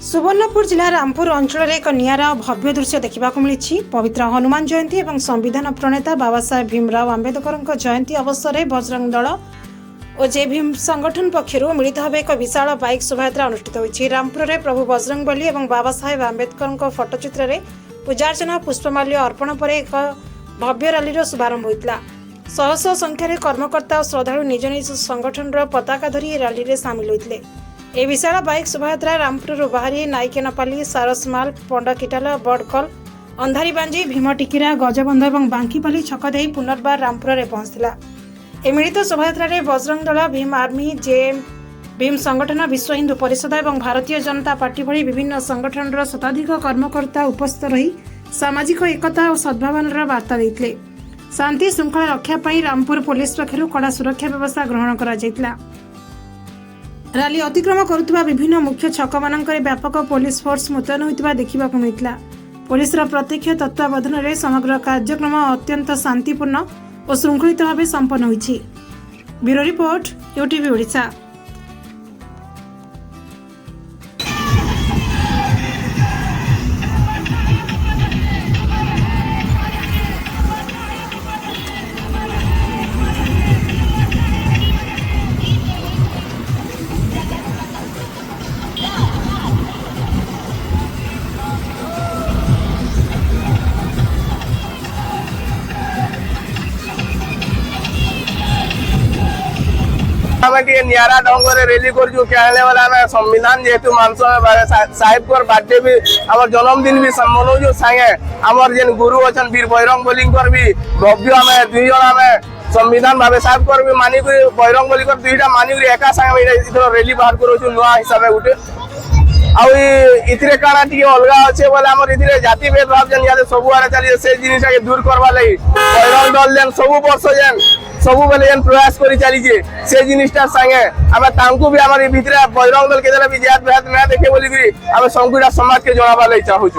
सुवर्णपुर जिला रामपुर अंचल एक निरा भव्य दृश्य देखा मिली। पवित्र हनुमान जयंती और संविधान प्रणेता बाबा साहेब भीमराव आंबेडकर जयंती अवसर में बजरंग दल और जे भीम संगठन पक्षर मिलित भाव एक विशाल बाइक शोभायात्रा अनुष्ठित होती। रामपुर में प्रभु बजरंगबली और बाबा साहेब आंबेडकर फटोचित्र में पूजार्चना पुष्पमाल्य अर्पण पर एक भव्य रैली शुभारंभ होता। शह शह संख्यार कर्मकर्ता और श्रद्धालु निज निज संगठन पताका धरी रैली में सामिल होते। ए विशाल बाइक शोभायात्रा रामपुर बाहरी नाइकेनपाली सारसमाल पंडकिटाल बड़कल अंधारीबांजी भीमटिकिरा गजबंध और बांकीपाली छक दे पुनर्बार रामपुर में पहुंचला। ए मिलित शोभायात्रा बजरंग दल भीम आर्मी जे भीम संगठन विश्व हिंदू परिषद और भारतीय जनता पार्टी भली विभिन्न संगठन शताधिक कर्मकर्ता उपस्थित रही सामाजिक एकता और सद्भावनार वार्ता देते। शांति श्रृंखला रक्षा पाई रामपुर पुलिस पक्षर कड़ा सुरक्षा व्यवस्था ग्रहण करा जायतिला। रैली अतिक्रम करुवा विभिन्न मुख्य छक मानकर व्यापक पुलिस फोर्स मुतयन होता देखा मिलता। पुलिस प्रत्यक्ष तत्वावधान में समग्र कार्यक्रम अत्यंत शांतिपूर्ण और श्रृंखलित भाव संपन्न होइछि। Bureau report UTV Odisha. निरा ढंग से रेली कहने वाला संविधान जेहेतु मानस साहेब को बर्थडे भी आम जन्मदिन भी मनाऊ सागे आमर जेन गुरु अच्छा वीर बजरंगबली भी भव्य आम दुई जन आम संविधान भाव साहेब को भी मानिक बजरंगबली दुईटा मानिक एका सागे रेली बाहर कर नुआ हिसाब से गोटे आईरे काना टी अलग अच्छे बोले आम इतने जाति भेदभाव जेन सब आड़े चली से जिनटा के दूर करवा लगी बजरंग दल जेन सब वर्ष जेन सब बेले जेन प्रयास कर चलीजे से जिनटा सागे आम भी आम भितर बजरंग दल के भी जात भेद ना देखे बोलिकी आम संपूर्ण समाज के जनाबा चाहूँ।